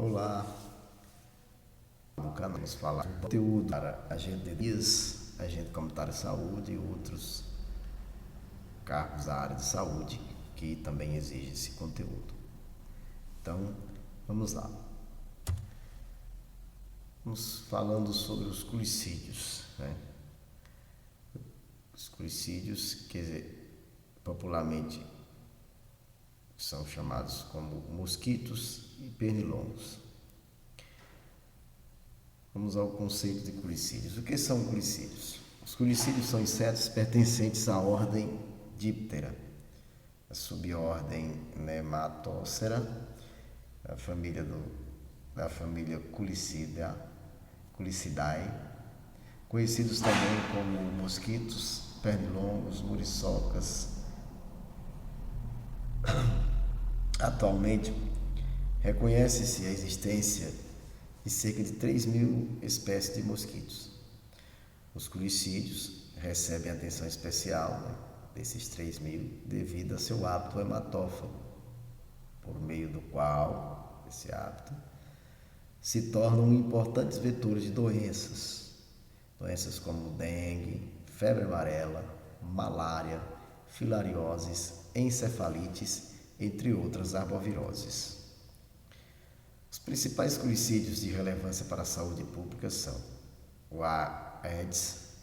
Olá, no canal vamos falar conteúdo para agente comunitário de saúde e outros cargos da área de saúde que também exige esse conteúdo. Então, vamos lá. Vamos falando sobre os culicídios, né? Os culicídios, quer dizer, popularmente são chamados como mosquitos e pernilongos. Vamos ao conceito de culicídios. O que são culicídios? Os culicídios são insetos pertencentes à ordem Diptera, a subordem Nematocera, da família Culicidae, conhecidos também como mosquitos, pernilongos, muriçocas. Atualmente, reconhece-se a existência de cerca de 3.000 espécies de mosquitos. Os culicídios recebem atenção especial desses 3.000 devido a seu hábito hematófago, por meio do qual esse hábito se tornam importantes vetores de doenças como dengue, febre amarela, malária, filarioses, encefalites, entre outras arboviroses. Os principais culicídios de relevância para a saúde pública são o Aedes,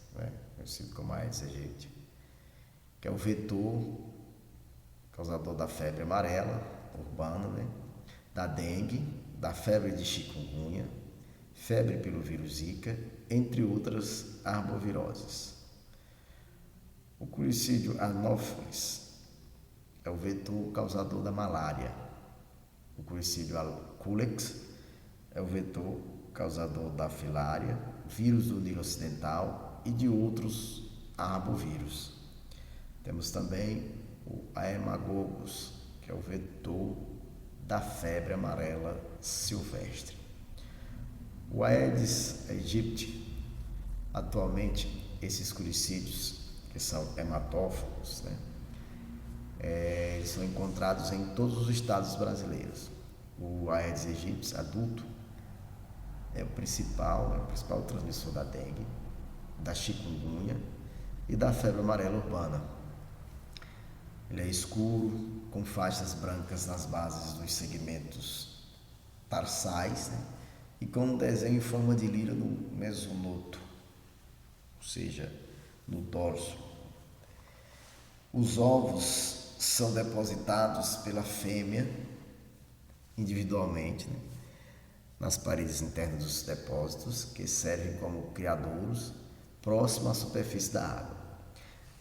conhecido como Aedes aegypti, que é o vetor causador da febre amarela urbana, da dengue, da febre de chikungunya, febre pelo vírus Zika, entre outras arboviroses. O culicídio Anopheles é o vetor causador da malária. O culicídio Culex é o vetor causador da filária, vírus do Nilo Ocidental e de outros arbovírus. Temos também o Haemococcus, que é o vetor da febre amarela silvestre. O Aedes aegypti, atualmente, esses culicídios, que são hematófagos, eles são encontrados em todos os estados brasileiros. O Aedes aegypti adulto é o principal transmissor da dengue, da chikungunya e da febre amarela urbana. Ele é escuro, com faixas brancas nas bases dos segmentos tarsais, e com um desenho em forma de lira no mesonoto, ou seja, no dorso. Os ovos são depositados pela fêmea individualmente nas paredes internas dos depósitos, que servem como criadouros próximo à superfície da água.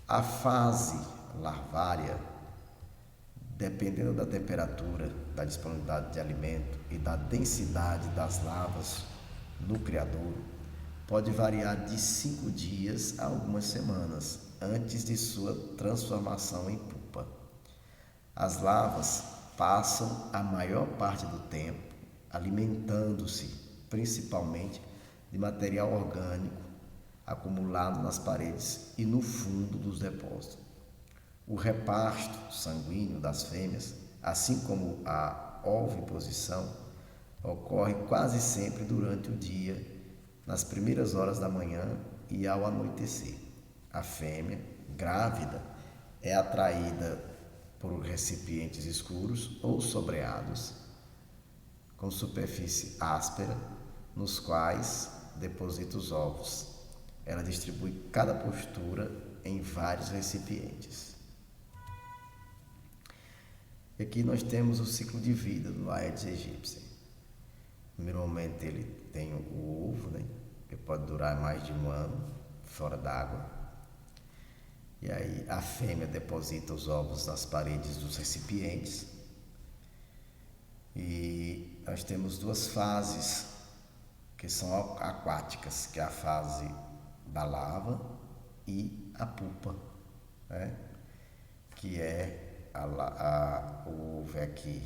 A fase larvária, dependendo da temperatura, da disponibilidade de alimento e da densidade das larvas no criadouro, pode variar de 5 dias a algumas semanas antes de sua transformação em pupa. As larvas passam a maior parte do tempo alimentando-se principalmente de material orgânico acumulado nas paredes e no fundo dos depósitos. O reparto sanguíneo das fêmeas, assim como a oviposição, ocorre quase sempre durante o dia, nas primeiras horas da manhã e ao anoitecer. A fêmea, grávida, é atraída por recipientes escuros ou sobreados, com superfície áspera, nos quais deposita os ovos. Ela distribui cada postura em vários recipientes. E aqui nós temos o ciclo de vida do Aedes aegypti. No primeiro momento ele tem o ovo, que pode durar mais de 1 ano fora d'água. E aí a fêmea deposita os ovos nas paredes dos recipientes. E nós temos 2 fases que são aquáticas, que é a fase da larva e a pupa, que é o ovo aqui,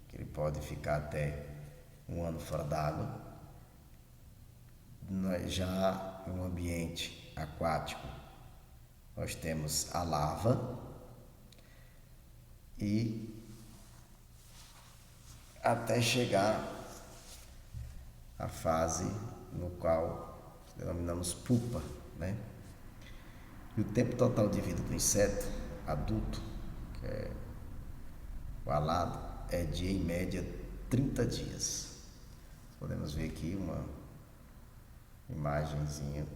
que ele pode ficar até 1 ano fora d'água. Já no ambiente aquático, nós temos a larva e até chegar a fase no qual denominamos pupa, né? E o tempo total de vida do inseto adulto, que é o alado, é de, em média, 30 dias. Podemos ver aqui uma imagenzinha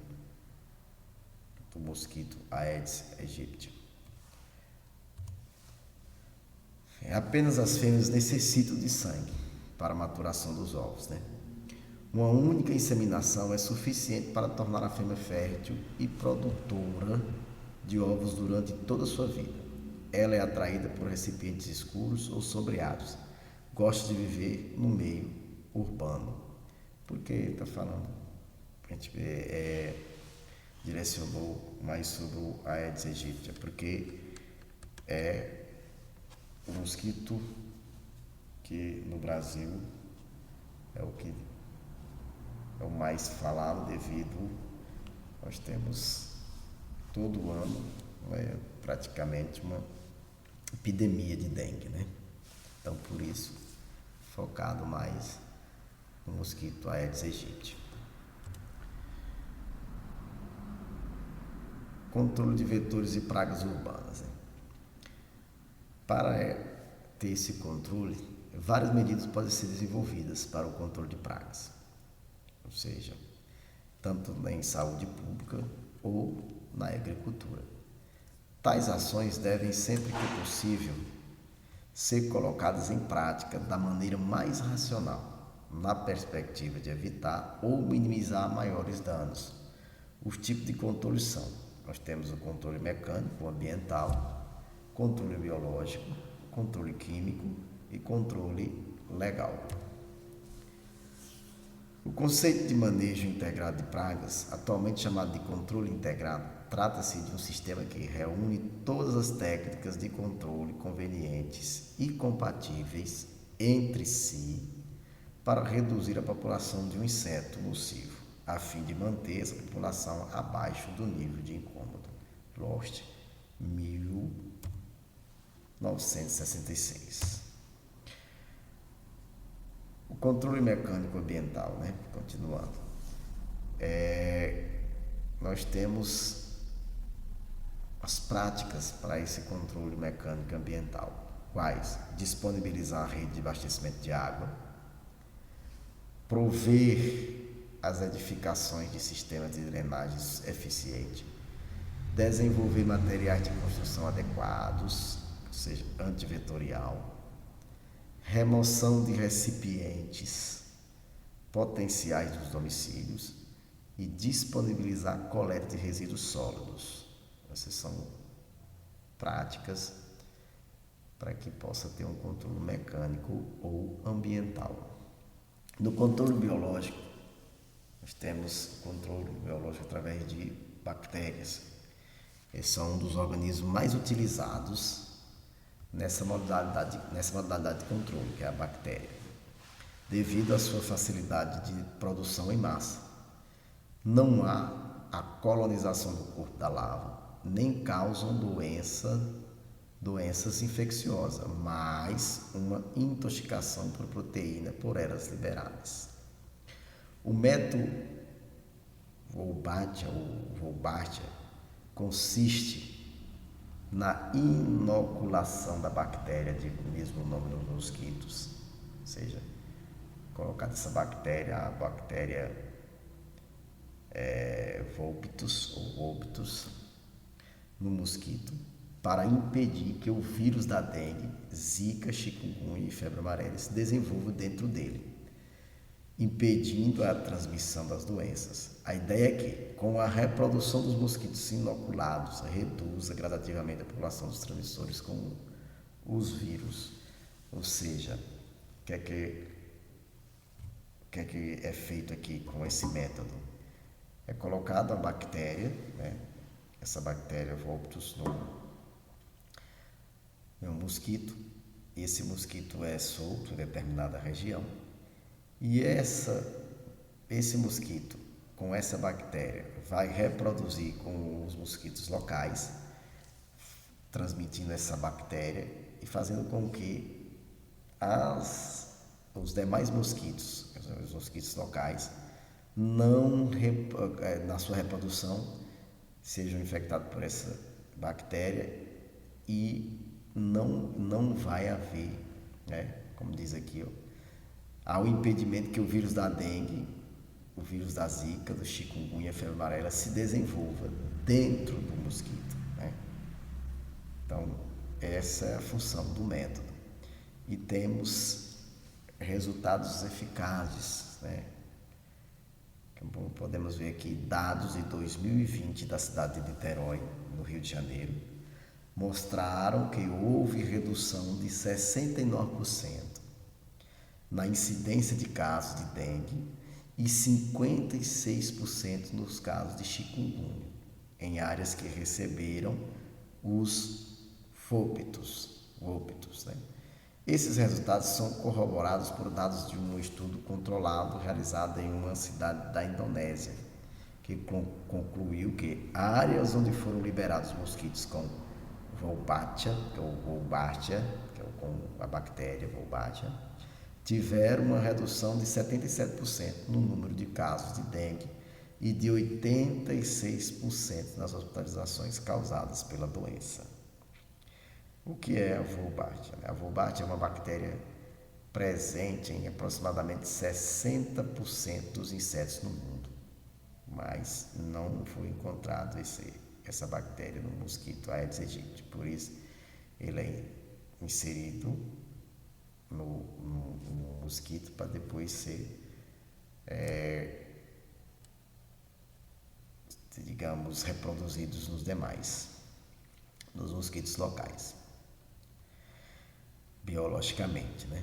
do mosquito Aedes aegypti. Apenas as fêmeas necessitam de sangue para a maturação dos ovos, né? Uma única inseminação é suficiente para tornar a fêmea fértil e produtora de ovos durante toda a sua vida. Ela é atraída por recipientes escuros ou sombreados. Gosta de viver no meio urbano. Por que está falando? A gente direcionou mais sobre o Aedes aegypti, porque é o mosquito que no Brasil é o mais falado devido, nós temos todo ano praticamente uma epidemia de dengue, né? Então por isso focado mais no mosquito Aedes aegypti. Controle de vetores e pragas urbanas, né? Para ter esse controle, várias medidas podem ser desenvolvidas para o controle de pragas, ou seja, tanto em saúde pública ou na agricultura. Tais ações devem, sempre que possível, ser colocadas em prática da maneira mais racional, na perspectiva de evitar ou minimizar maiores danos. Os tipos de controle são: nós temos o controle mecânico, ambiental, controle biológico, controle químico e controle legal. O conceito de manejo integrado de pragas, atualmente chamado de controle integrado, trata-se de um sistema que reúne todas as técnicas de controle convenientes e compatíveis entre si para reduzir a população de um inseto nocivo, a fim de manter essa população abaixo do nível de incômodo. Lost, 1966. O controle mecânico ambiental, né? Continuando. Nós temos as práticas para esse controle mecânico ambiental. Quais? Disponibilizar a rede de abastecimento de água, prover as edificações de sistemas de drenagem eficientes, desenvolver materiais de construção adequados, ou seja, antivetorial, remoção de recipientes potenciais dos domicílios e disponibilizar a coleta de resíduos sólidos. Essas são práticas para que possa ter um controle mecânico ou ambiental. No controle biológico, nós temos o controle biológico através de bactérias. Eles são um dos organismos mais utilizados nessa modalidade de controle, que é a bactéria, devido à sua facilidade de produção em massa. Não há a colonização do corpo da larva, nem causam doenças infecciosas, mas uma intoxicação por proteína por elas liberadas. O método Wolbachia consiste na inoculação da bactéria, de mesmo nome dos mosquitos, ou seja, colocada essa bactéria, a bactéria Wolbachia no mosquito, para impedir que o vírus da dengue, zika, chikungunya e febre amarela se desenvolva dentro dele, impedindo a transmissão das doenças. A ideia é que, com a reprodução dos mosquitos inoculados, reduza gradativamente a população dos transmissores com os vírus. Ou seja, o que é feito aqui com esse método? É colocado a bactéria, né? Essa bactéria Wolbachia no mosquito. Esse mosquito é solto em determinada região. E esse mosquito, com essa bactéria, vai reproduzir com os mosquitos locais, transmitindo essa bactéria e fazendo com que os demais mosquitos, os mosquitos locais, não na sua reprodução sejam infectados por essa bactéria e não vai haver, né, como diz aqui, há o impedimento que o vírus da dengue, o vírus da zika, do chikungunya, febre amarela se desenvolva dentro do mosquito, né? Então, essa é a função do método. E temos resultados eficazes, né? Como podemos ver aqui, dados de 2020 da cidade de Niterói, no Rio de Janeiro, mostraram que houve redução de 69% na incidência de casos de dengue e 56% nos casos de chikungunya, em áreas que receberam os vópitos, né? Esses resultados são corroborados por dados de um estudo controlado realizado em uma cidade da Indonésia, que concluiu que áreas onde foram liberados mosquitos com Wolbachia, que é com a bactéria Wolbachia, tiveram uma redução de 77% no número de casos de dengue e de 86% nas hospitalizações causadas pela doença. O que é a Wolbachia? A Wolbachia é uma bactéria presente em aproximadamente 60% dos insetos no mundo, mas não foi encontrado essa bactéria no mosquito Aedes aegypti, por isso ele é inserido no mosquito para depois ser, digamos, reproduzidos nos demais, nos mosquitos locais, biologicamente, né?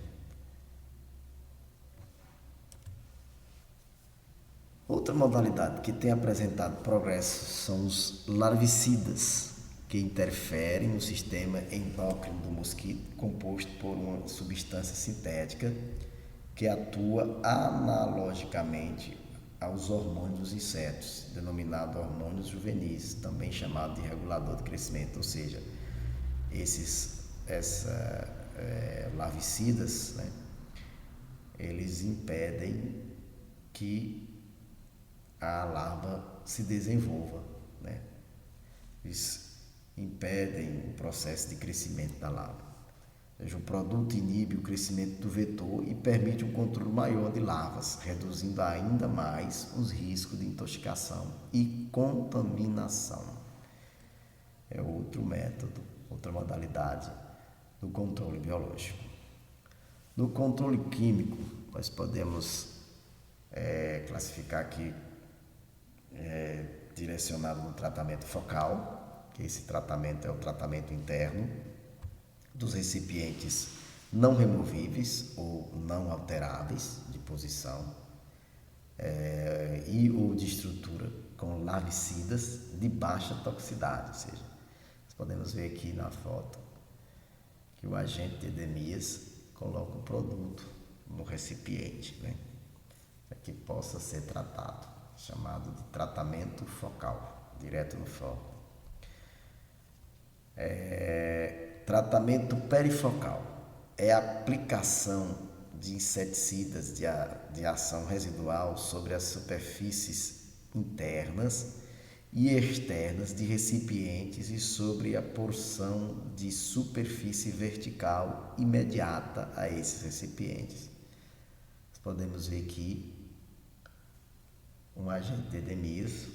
Outra modalidade que tem apresentado progressos são os larvicidas, que interferem no sistema endócrino do mosquito, composto por uma substância sintética que atua analogicamente aos hormônios dos insetos, denominado hormônios juvenis, também chamado de regulador de crescimento, ou seja, larvicidas, né, eles impedem que a larva se desenvolva, né? Eles impedem o processo de crescimento da larva. Ou seja, o produto inibe o crescimento do vetor e permite um controle maior de larvas, reduzindo ainda mais os riscos de intoxicação e contaminação. É outro método, outra modalidade do controle biológico. No controle químico, nós podemos classificar aqui direcionado no tratamento focal, que esse tratamento é o tratamento interno dos recipientes não removíveis ou não alteráveis de posição e ou de estrutura com larvicidas de baixa toxicidade, ou seja, nós podemos ver aqui na foto que o agente de Edemias coloca o produto no recipiente, né, para que possa ser tratado, chamado de tratamento focal, direto no foco. Tratamento perifocal é a aplicação de inseticidas de ação residual sobre as superfícies internas e externas de recipientes e sobre a porção de superfície vertical imediata a esses recipientes. Nós podemos ver aqui um agente de Edemias,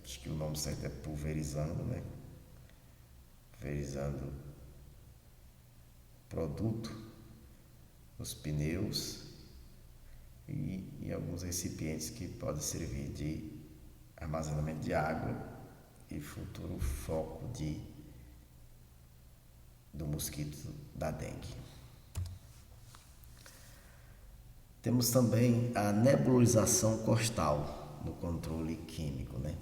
acho que o nome certo é pulverizando, né? Pulverizando produto, os pneus e alguns recipientes que podem servir de armazenamento de água e futuro foco do mosquito da dengue. Temos também a nebulização costal no controle químico, né?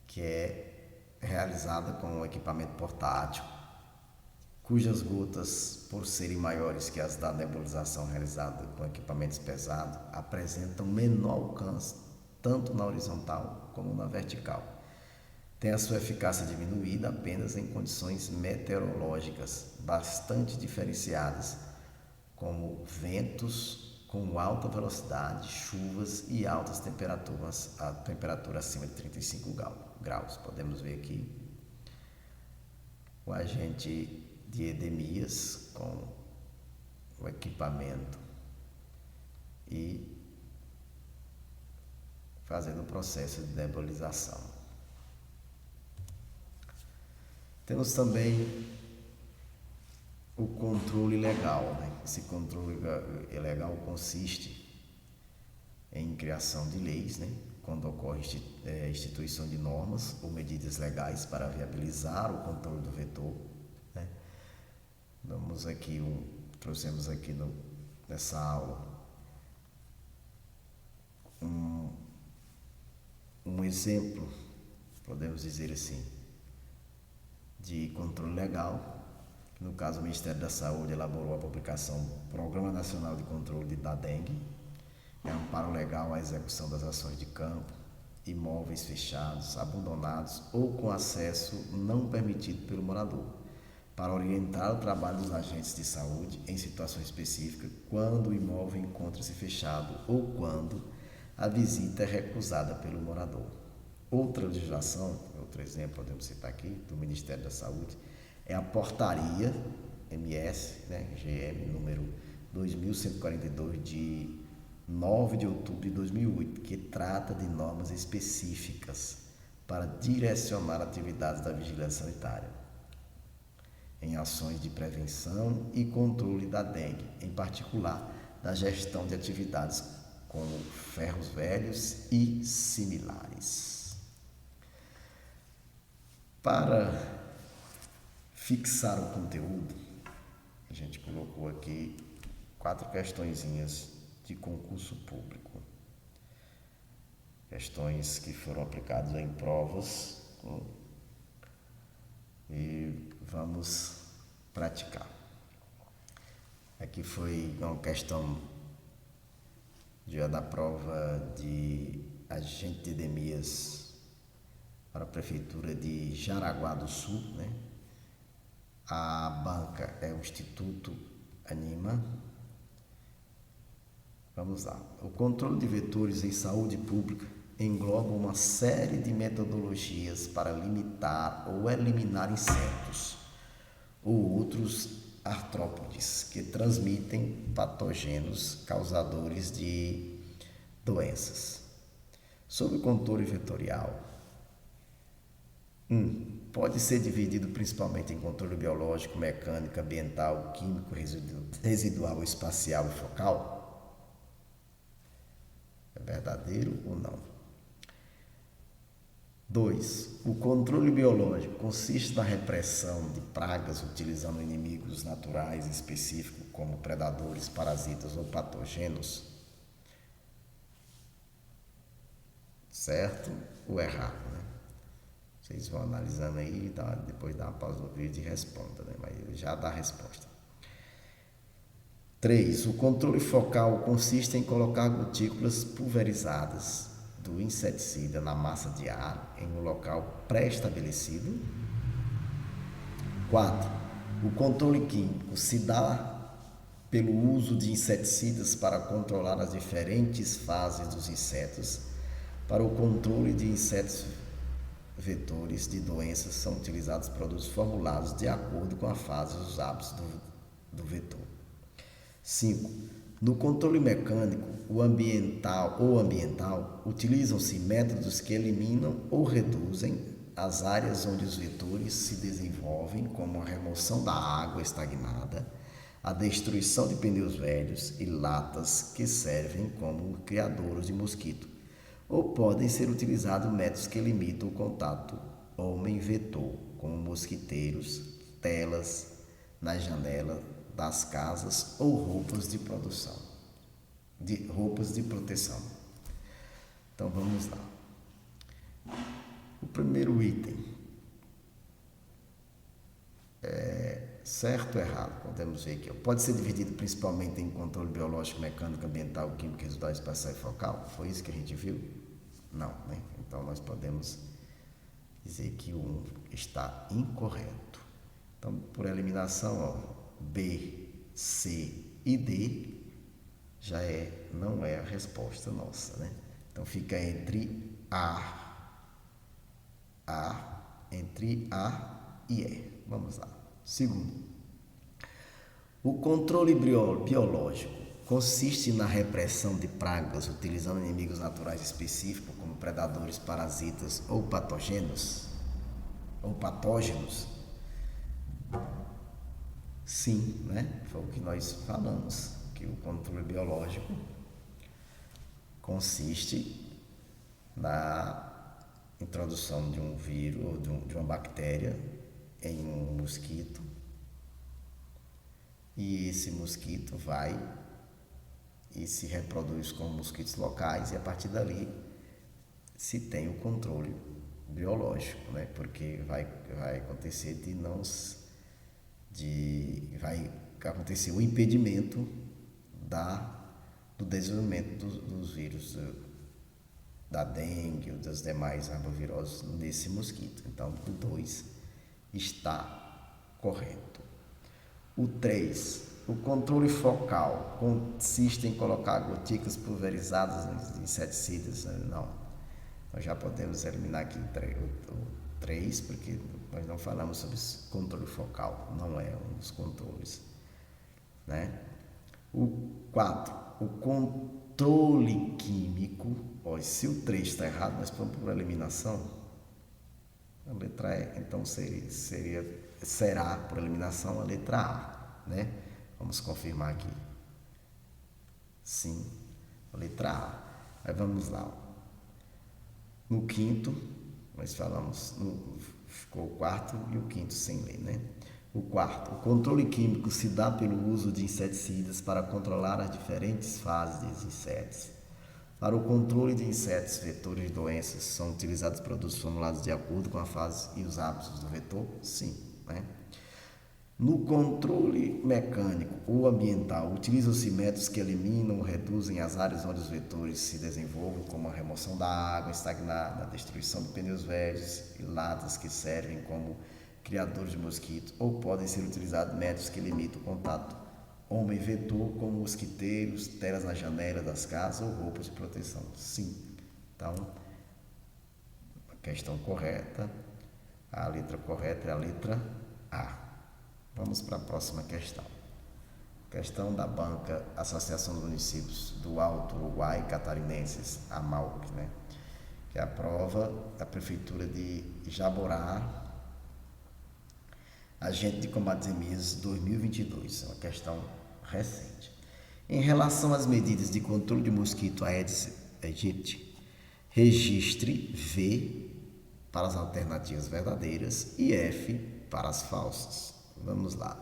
Que é realizada com um equipamento portátil, cujas gotas, por serem maiores que as da nebulização realizada com equipamentos pesados, apresentam menor alcance tanto na horizontal como na vertical. Tem a sua eficácia diminuída apenas em condições meteorológicas bastante diferenciadas, como ventos com alta velocidade, chuvas e altas temperaturas, a temperatura acima de 35 graus. Podemos ver aqui o agente de Edemias com o equipamento e fazendo o processo de nebulização. Temos também o controle legal, né? Esse controle legal consiste em criação de leis, né? Quando ocorre instituição de normas ou medidas legais para viabilizar o controle do vetor, né? Trouxemos aqui nessa aula um exemplo, podemos dizer assim, de controle legal. No caso, o Ministério da Saúde elaborou a publicação Programa Nacional de Controle da Dengue, amparo legal à execução das ações de campo, imóveis fechados, abandonados ou com acesso não permitido pelo morador, para orientar o trabalho dos agentes de saúde em situações específicas, quando o imóvel encontra-se fechado ou quando a visita é recusada pelo morador. Outra legislação, outro exemplo podemos citar aqui, do Ministério da Saúde, é a Portaria MS, né, GM, número 2142, de 9 de outubro de 2008, que trata de normas específicas para direcionar atividades da vigilância sanitária em ações de prevenção e controle da dengue, em particular da gestão de atividades como ferros velhos e similares. Para fixar o conteúdo, a gente colocou aqui 4 questõezinhas de concurso público. Questões que foram aplicadas em provas e vamos praticar. Aqui foi uma questão da prova de agente de Edemias para a Prefeitura de Jaraguá do Sul, né? A banca é o Instituto Anima. Vamos lá. O controle de vetores em saúde pública engloba uma série de metodologias para limitar ou eliminar insetos ou outros artrópodes que transmitem patógenos causadores de doenças. Sobre o controle vetorial, pode ser dividido principalmente em controle biológico, mecânico, ambiental, químico, residual, espacial e focal? É verdadeiro ou não? 2. O controle biológico consiste na repressão de pragas utilizando inimigos naturais específicos como predadores, parasitas ou patógenos? Certo ou errado, né? Vocês vão analisando aí, depois dá uma pausa no vídeo e responda, né? Mas ele já dá a resposta. 3. O controle focal consiste em colocar gotículas pulverizadas do inseticida na massa de ar em um local pré-estabelecido. 4. O controle químico se dá pelo uso de inseticidas para controlar as diferentes fases dos insetos. Para o controle de insetos vetores de doenças são utilizados produtos formulados de acordo com a fase e os hábitos do vetor. 5. No controle mecânico ou ambiental, utilizam-se métodos que eliminam ou reduzem as áreas onde os vetores se desenvolvem, como a remoção da água estagnada, a destruição de pneus velhos e latas que servem como criadouros de mosquito, ou podem ser utilizados métodos que limitam o contato homem-vetor, como mosquiteiros, telas nas janelas das casas ou roupas de proteção. Então vamos lá. O primeiro item é certo ou errado? Podemos ver aqui. Pode ser dividido principalmente em controle biológico, mecânico, ambiental, químico, residual, espacial e focal? Foi isso que a gente viu? Não, né? Então nós podemos dizer que o 1 está incorreto. Então, por eliminação, B, C e D não é a resposta nossa, né? Então fica entre entre A e E. Vamos lá. Segundo, o controle biológico consiste na repressão de pragas utilizando inimigos naturais específicos como predadores, parasitas ou patógenos. Sim, né? Foi o que nós falamos, que o controle biológico consiste na introdução de um vírus ou de uma bactéria em um mosquito, e esse mosquito vai e se reproduz com mosquitos locais, e a partir dali se tem o controle biológico, né? Porque vai acontecer vai acontecer o impedimento do desenvolvimento dos vírus da dengue ou das demais arboviroses nesse mosquito. Então, o 2 está correto. O 3, o controle focal consiste em colocar gotículas pulverizadas de inseticidas. Não, nós já podemos eliminar aqui o 3, porque nós não falamos sobre controle focal, não é um dos controles, né? O 4, o controle químico. Se o 3 está errado, nós vamos por eliminação. A letra E, então será por eliminação a letra A, né? Vamos confirmar aqui. Sim, a letra A. Aí vamos lá. No quinto, nós falamos, ficou o quarto e o quinto sem ler, né? O quarto, o controle químico se dá pelo uso de inseticidas para controlar as diferentes fases dos insetos. Para o controle de insetos vetores de doenças, são utilizados produtos formulados de acordo com a fase e os hábitos do vetor? Sim, né? No controle mecânico ou ambiental, utilizam-se métodos que eliminam ou reduzem as áreas onde os vetores se desenvolvem, como a remoção da água estagnada, a destruição de pneus velhos e latas que servem como criadores de mosquitos, ou podem ser utilizados métodos que limitam o contato homem-vetor, como mosquiteiros, telas na janela das casas ou roupas de proteção. Sim. Então, a questão correta, a letra correta é a letra A. Vamos para a próxima questão. Questão da banca Associação dos Municípios do Alto Uruguai Catarinenses, AMAUC, né? Que é a prova da Prefeitura de Jaborá, Agente de Combate às Emias 2022, é uma questão recente. Em relação às medidas de controle de mosquito Aedes aegypti, registre V para as alternativas verdadeiras e F para as falsas. Vamos lá.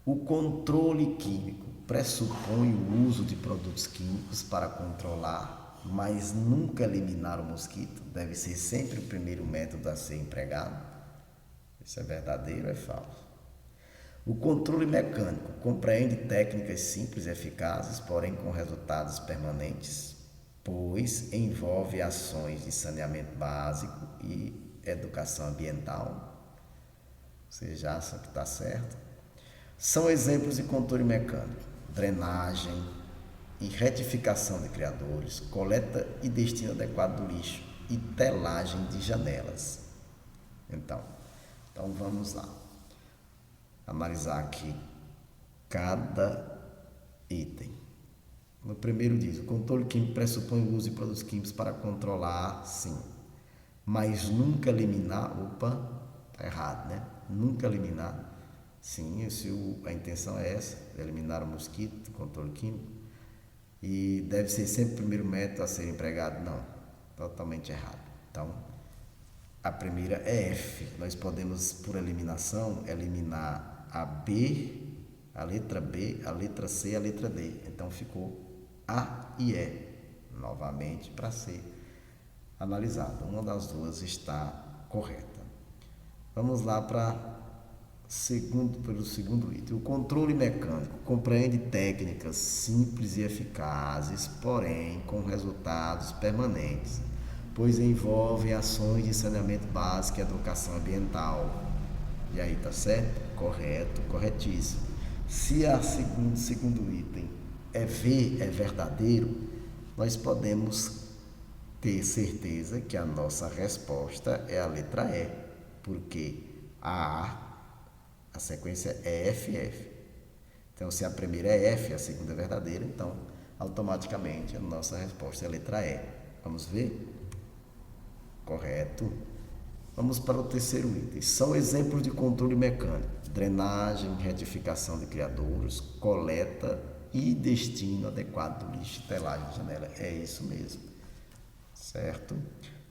O controle químico pressupõe o uso de produtos químicos para controlar, mas nunca eliminar o mosquito. Deve ser sempre o primeiro método a ser empregado. Isso é verdadeiro ou é falso? O controle mecânico compreende técnicas simples e eficazes, porém com resultados permanentes, pois envolve ações de saneamento básico e educação ambiental. Você já acha que está certo? São exemplos de controle mecânico: drenagem e retificação de criadouros, coleta e destino adequado do lixo e telagem de janelas. Então vamos lá. Analisar aqui cada item. No primeiro diz, o controle químico pressupõe o uso de produtos químicos para controlar, sim, mas nunca eliminar. Tá errado, né? Nunca eliminar. Sim, a intenção é essa, eliminar o mosquito, controle químico. E deve ser sempre o primeiro método a ser empregado? Não, totalmente errado. Então, a primeira é F. Nós podemos, por eliminação, eliminar a B, a letra B, a letra C e a letra D. Então, ficou A e E, novamente, para ser analisado. Uma das duas está correta. Vamos lá pelo segundo item. O controle mecânico compreende técnicas simples e eficazes, porém com resultados permanentes, pois envolve ações de saneamento básico e educação ambiental. E aí, tá certo? Correto, corretíssimo. Se a segundo item é V, é verdadeiro, nós podemos ter certeza que a nossa resposta é a letra E, porque a sequência é FF. Então, se a primeira é F, a segunda é verdadeira, então, automaticamente, a nossa resposta é a letra E. Vamos ver? Correto. Vamos para o terceiro item. São exemplos de controle mecânico: drenagem, retificação de criadouros, coleta e destino adequado do lixo, telagem, janela. É isso mesmo. Certo?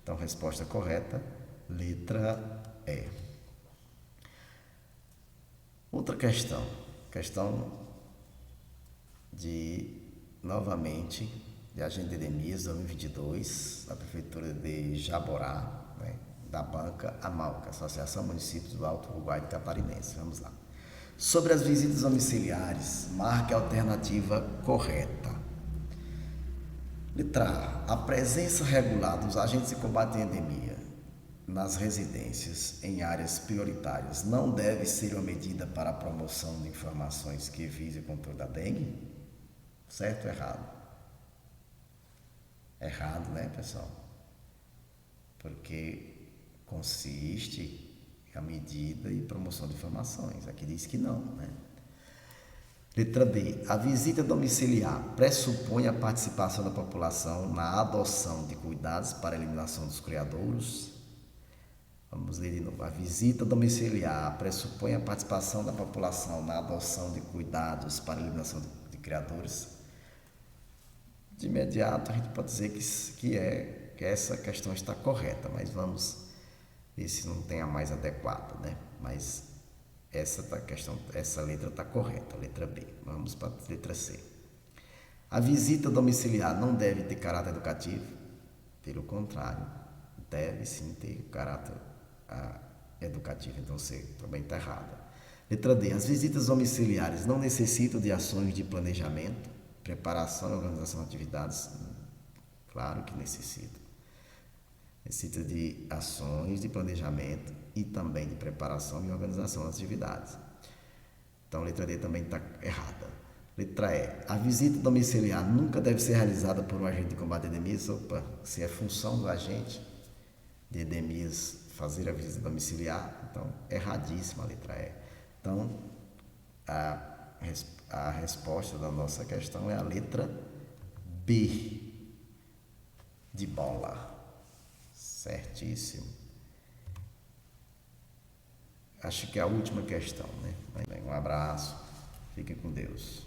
Então, resposta correta, letra E. Outra questão. Questão novamente, de Agente de Edemias 2022, da Prefeitura de Jaborá, né, da banca AMALCA, Associação Municípios do Alto Uruguai Catarinense. Vamos lá. Sobre as visitas domiciliares, marque a alternativa correta. Letra A. A presença regular dos agentes de combate à endemia nas residências em áreas prioritárias não deve ser uma medida para a promoção de informações que visem o controle da dengue? Certo ou errado? Errado, né, pessoal? Porque consiste a medida e promoção de informações. Aqui diz que não, né? Letra B. A visita domiciliar pressupõe a participação da população na adoção de cuidados para a eliminação dos criadouros. Vamos ler de novo. A visita domiciliar pressupõe a participação da população na adoção de cuidados para a eliminação de criadores. De imediato, a gente pode dizer que essa questão está correta, mas vamos ver se não tem a mais adequada, né? Mas essa letra está correta, letra B. Vamos para a letra C. A visita domiciliar não deve ter caráter educativo, pelo contrário, deve sim ter caráter educativo, então C também está errada. Letra D. As visitas domiciliares não necessitam de ações de planejamento, preparação e organização de atividades? Claro que necessita. Necessita de ações de planejamento e também de preparação e organização das atividades. Então, a letra D também está errada. Letra E. A visita domiciliar nunca deve ser realizada por um agente de combate a endemias. Opa, se é função do agente de endemias fazer a visita domiciliar, então, erradíssima a letra E. Então, a resposta da nossa questão é a letra B, de bola. Certíssimo. Acho que é a última questão, né? Um abraço. Fiquem com Deus.